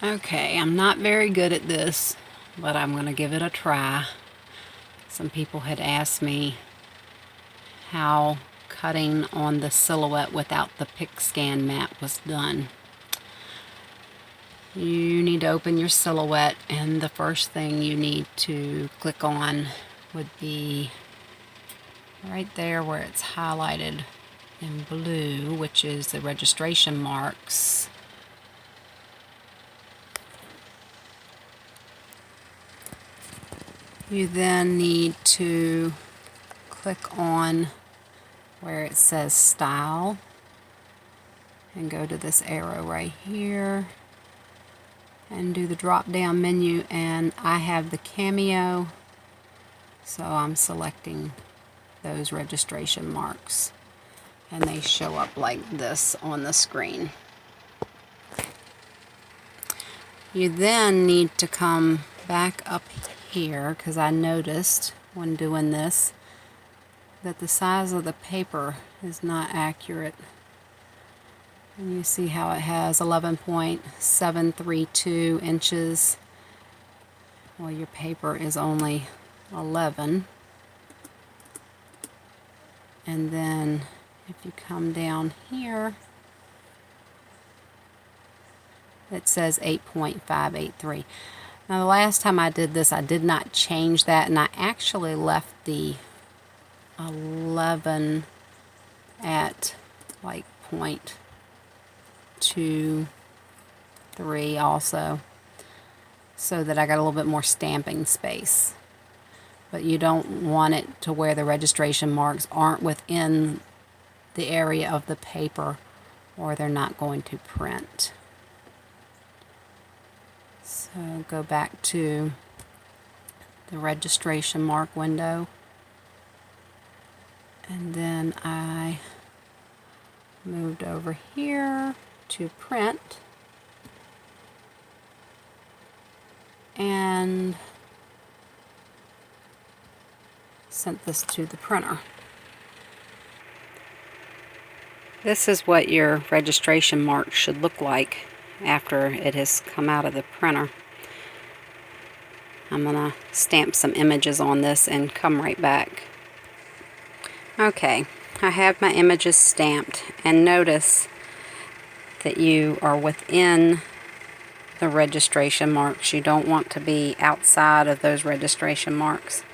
Okay, I'm not very good at this, but I'm going to give it a try. Some people had asked me how cutting on the silhouette without the pick scan mat was done. You need to open your silhouette, and the first thing you need to click on would be right there where it's highlighted in blue, which is the registration marks. You then need to click on where it says Style and go to this arrow right here and do the drop down menu, and I have the Cameo, so I'm selecting those registration marks and they show up like this on the screen. You then need to come back up here, because I noticed when doing this that the size of the paper is not accurate. And you see how it has 11.732 inches. Well, your paper is only 11. And then if you come down here, it says 8.583. Now, the last time I did this, I did not change that, and I actually left the 11 at like 0.23 also, so that I got a little bit more stamping space. But you don't want it to where the registration marks aren't within the area of the paper, or they're not going to print. So go back to the registration mark window, and then I moved over here to print and sent this to the printer. This is what your registration mark should look like after it has come out of the printer. I'm going to stamp some images on this and come right back. Okay, I have my images stamped, and notice that you are within the registration marks. You don't want to be outside of those registration marks.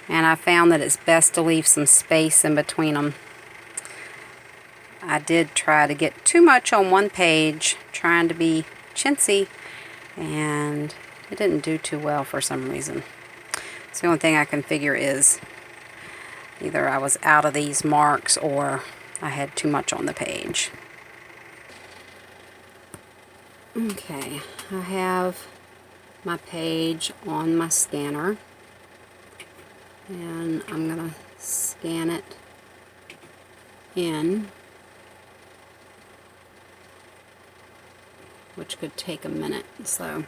And I found that it's best to leave some space in between them. I did try to get too much on one page, trying to be chintzy, and it didn't do too well for some reason. So the only thing I can figure is either I was out of these marks or I had too much on the page. Okay, I have my page on my scanner, and I'm going to scan it in, which could take a minute. So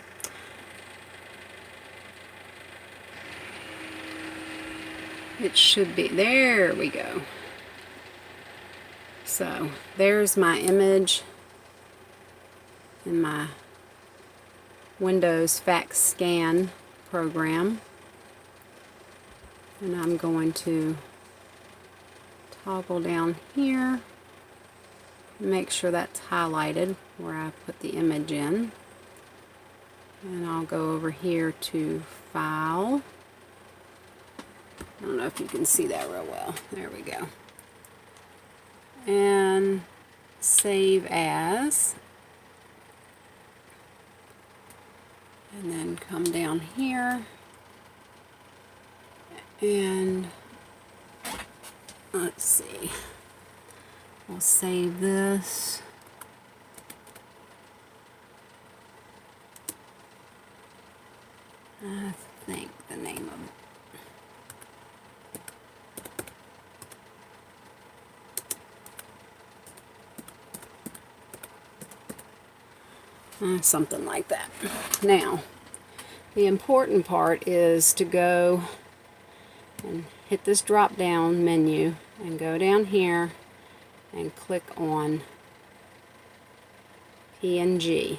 it should be, there we go. So there's my image in my Windows Fax Scan program, and I'm going to toggle down here, make sure that's highlighted where I put the image in, and I'll go over here to File. I don't know if you can see that real well. There we go. And Save As. And then come down here and let's see. We'll save this. I think the name of it. Something like that. Now, the important part is to go and hit this drop down menu and go down here and click on PNG.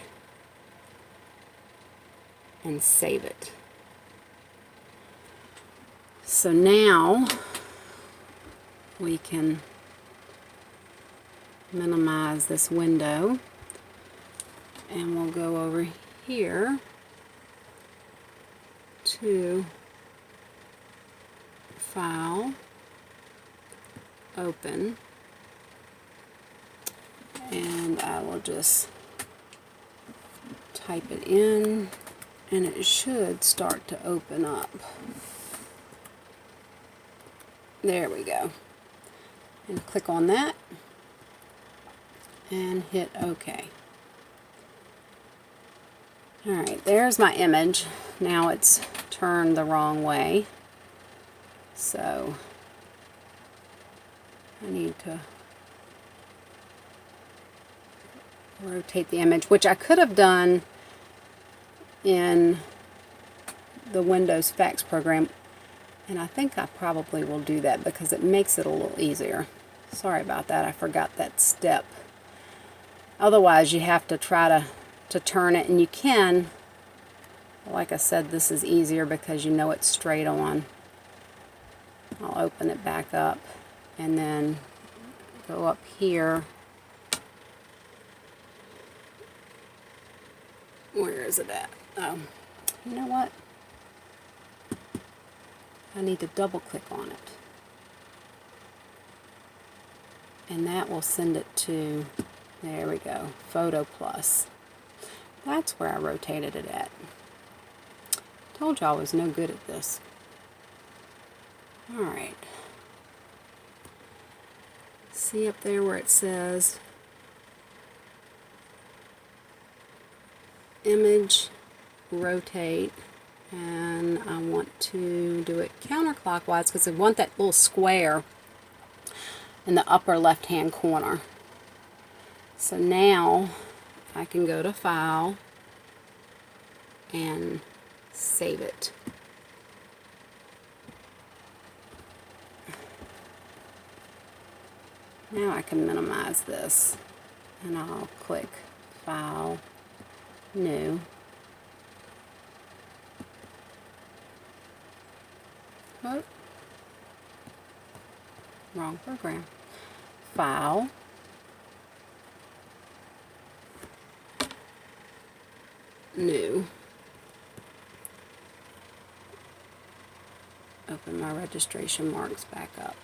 and save it. So now we can minimize this window, and we'll go over here to File, Open, and I will just type it in, and it should start to open up. There we go. And click on that and hit OK. Alright, there's my image. Now it's turned the wrong way. So I need to rotate the image, which I could have done in the Windows Fax program, and I think I probably will do that because it makes it a little easier. Sorry about that, I forgot that step. Otherwise you have to try to turn it, and you can. Like I said, this is easier because you know it's straight on. I'll open it back up and then go up here. Where is it at? Oh, you know what? I need to double click on it. And that will send it to, there we go, Photo Plus. That's where I rotated it at. Told you I was no good at this. Alright. See up there where it says Image, Rotate, and I want to do it counterclockwise because I want that little square in the upper left hand corner. So now I can go to File and save it. Now I can minimize this, and I'll click File, New. Oh, wrong program. File, New. Open my registration marks back up.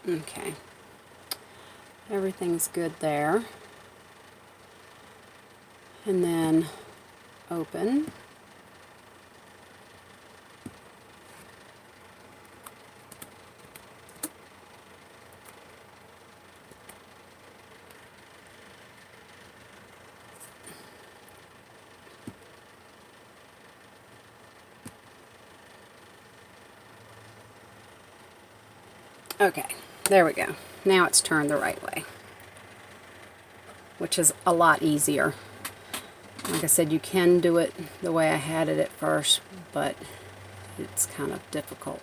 Okay, everything's good there. And then open. Okay, there we go. Now it's turned the right way, which is a lot easier. Like I said, you can do it the way I had it at first, but it's kind of difficult.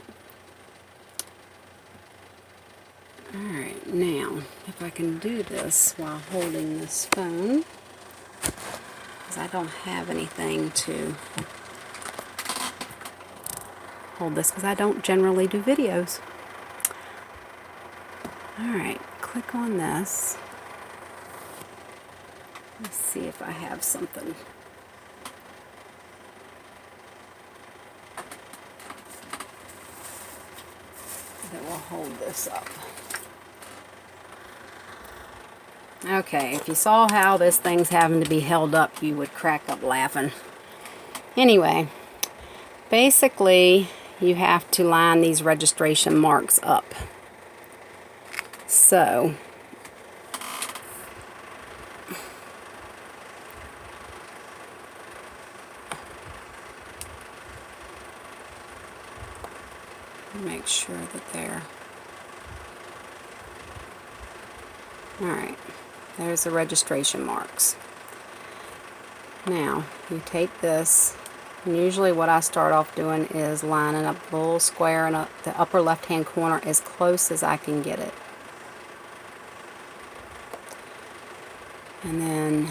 Alright, now, if I can do this while holding this phone, because I don't have anything to hold this, because I don't generally do videos. Alright, click on this. Let's see if I have something. That will hold this up. Okay, if you saw how this thing's having to be held up, you would crack up laughing. Anyway, basically you have to line these registration marks up. So make sure that they're alright. There's the registration marks. Now you take this And usually what I start off doing is lining up the little square in the upper left hand corner as close as I can get it. And then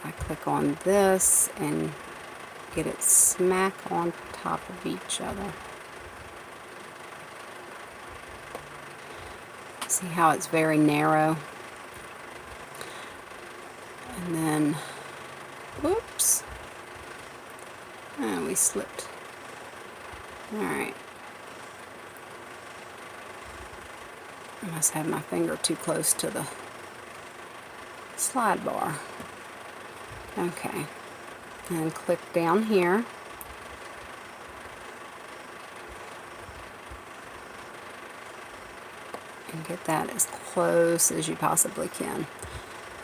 I click on this and get it smack on top of each other. See how it's very narrow? And then, whoops, we slipped. Alright. I must have my finger too close to the slide bar. Okay. And click down here. And get that as close as you possibly can.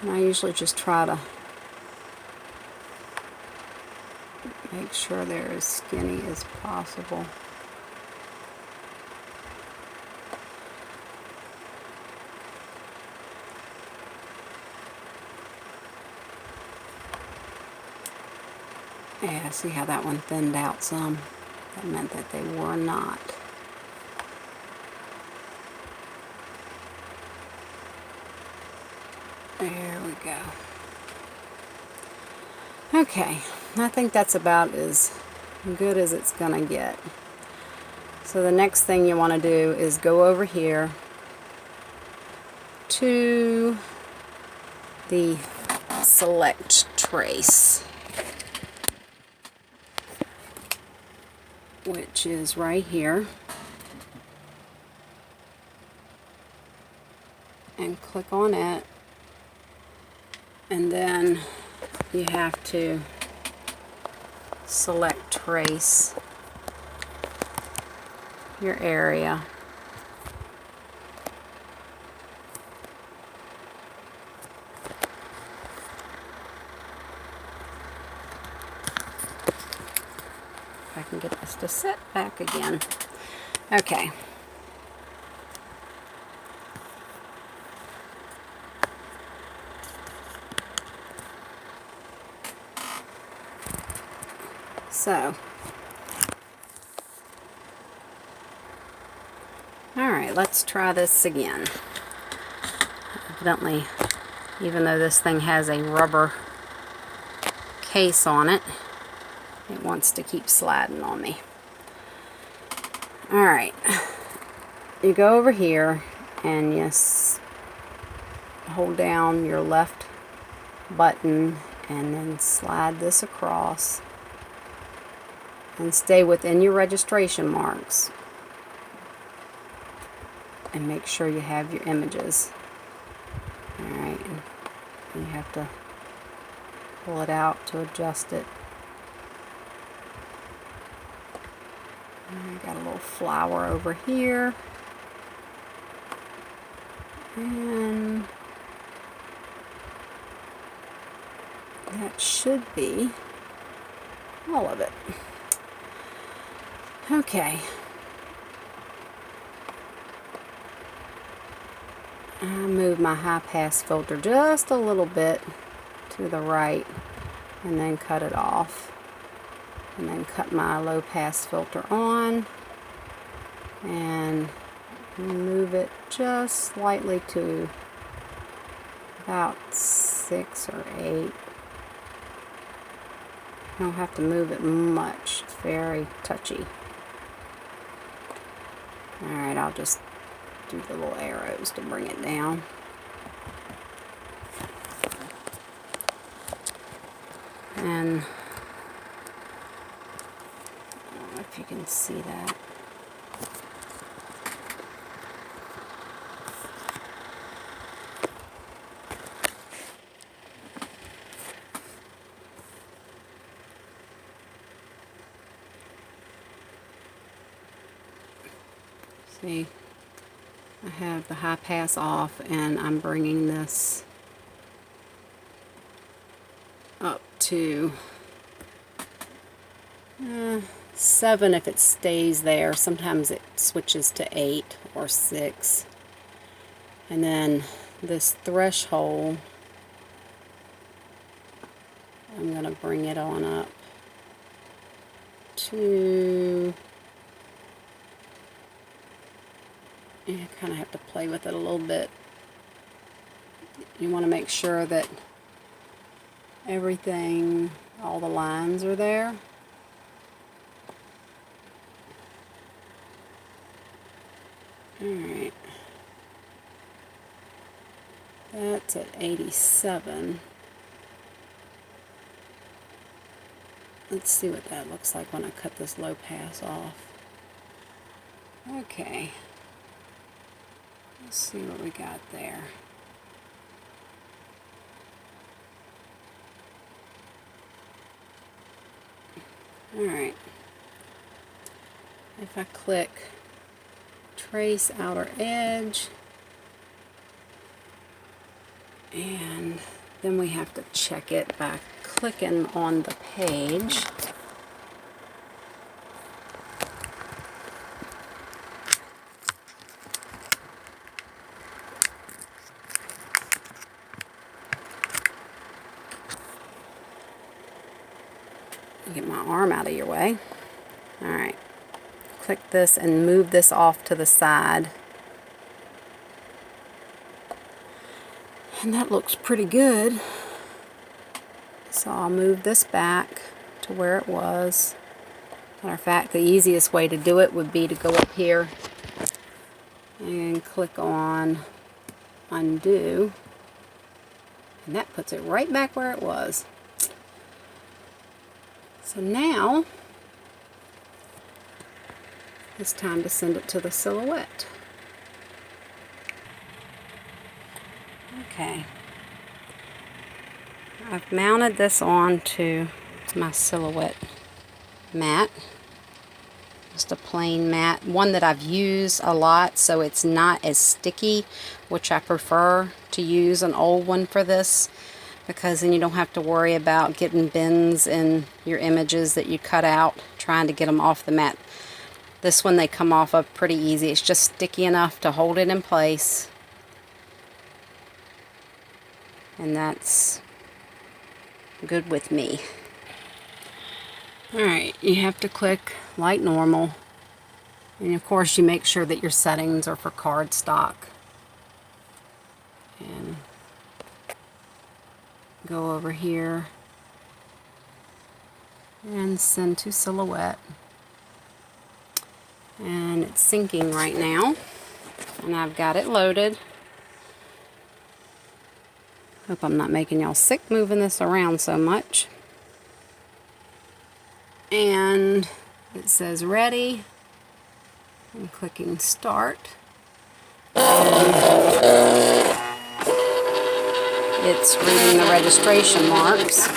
And I usually just try to make sure they're as skinny as possible. Yeah, see how that one thinned out some? That meant that they were not. There we go. Okay, I think that's about as good as it's gonna get. So the next thing you want to do is go over here to the select trace, which is right here, and click on it, and then you have to select trace your area. If I can get this to set back again. Okay. So, alright, let's try this again. Evidently, even though this thing has a rubber case on it, it wants to keep sliding on me. Alright, you go over here and you hold down your left button and then slide this across. And stay within your registration marks and make sure you have your images. Alright, and you have to pull it out to adjust it. I got a little flower over here, and that should be all of it. Okay. I move my high pass filter just a little bit to the right and then cut it off. And then cut my low pass filter on and move it just slightly to about 6 or 8. You don't have to move it much. It's very touchy. Alright, I'll just do the little arrows to bring it down. And I don't know if you can see that. See, I have the high pass off and I'm bringing this up to 7 if it stays there. Sometimes it switches to 8 or 6. And then this threshold, I'm going to bring it on up to, you kind of have to play with it a little bit. You want to make sure that everything, all the lines are there. Alright. That's at 87. Let's see what that looks like when I cut this low pass off. Okay. Let's see what we got there. Alright. If I click Trace Outer Edge, and then we have to check it by clicking on the page. Get my arm out of your way. Alright. Click this and move this off to the side. And that looks pretty good. So I'll move this back to where it was. Matter of fact, the easiest way to do it would be to go up here and click on Undo. And that puts it right back where it was. So now, it's time to send it to the Silhouette. Okay. I've mounted this onto my Silhouette mat. Just a plain mat. One that I've used a lot, so it's not as sticky, which I prefer to use an old one for this, because then you don't have to worry about getting bends in your images that you cut out, trying to get them off the mat. This one they come off of pretty easy. It's just sticky enough to hold it in place. And that's good with me. Alright, you have to click like normal. And of course you make sure that your settings are for cardstock. And go over here and send to Silhouette. And it's syncing right now. And I've got it loaded. Hope I'm not making y'all sick moving this around so much. And it says ready. I'm clicking start. It's reading the registration marks.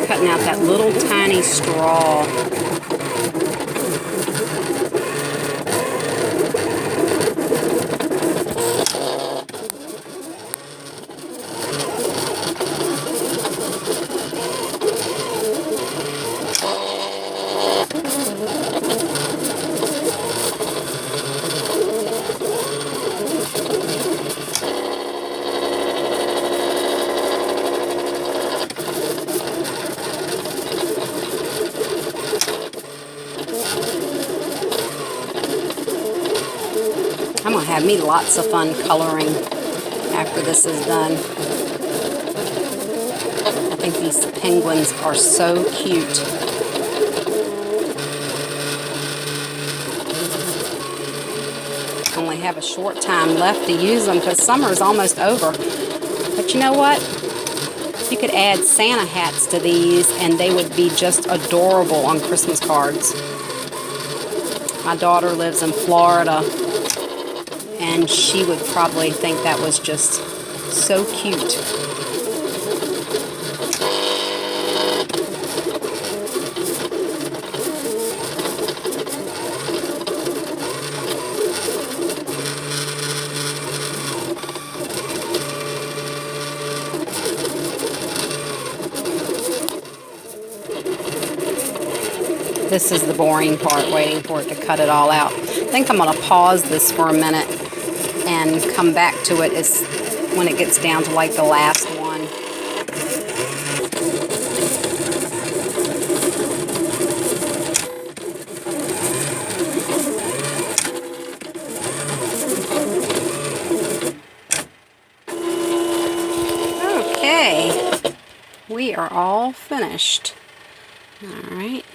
Cutting out that little tiny straw. I'm going to have me lots of fun coloring after this is done. I think these penguins are so cute. I only have a short time left to use them because summer is almost over. But you know what? You could add Santa hats to these and they would be just adorable on Christmas cards. My daughter lives in Florida, and she would probably think that was just so cute. This is the boring part, waiting for it to cut it all out. I think I'm going to pause this for a minute and come back to it when it gets down to like the last one. Okay, we are all finished. All right.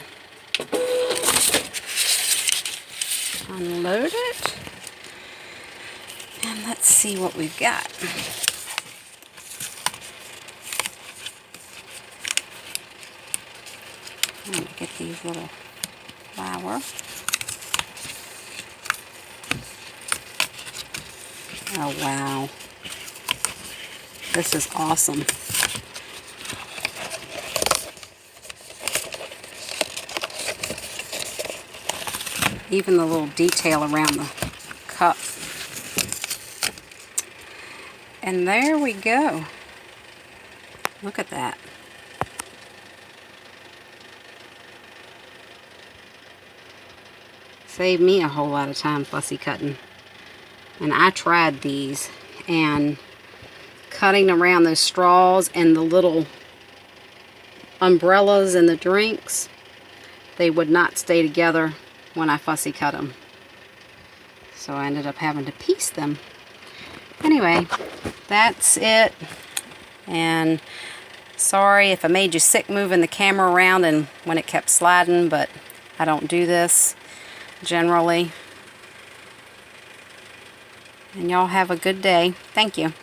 Unload it. And let's see what we've got. I'm going to get these little flower. Oh wow. This is awesome. Even the little detail around the cup. And there we go. Look at that. Saved me a whole lot of time fussy cutting. And I tried these, and cutting around those straws and the little umbrellas and the drinks, they would not stay together when I fussy cut them. So I ended up having to piece them. Anyway, that's it. And sorry if I made you sick moving the camera around and when it kept sliding, but I don't do this generally. And y'all have a good day. Thank you.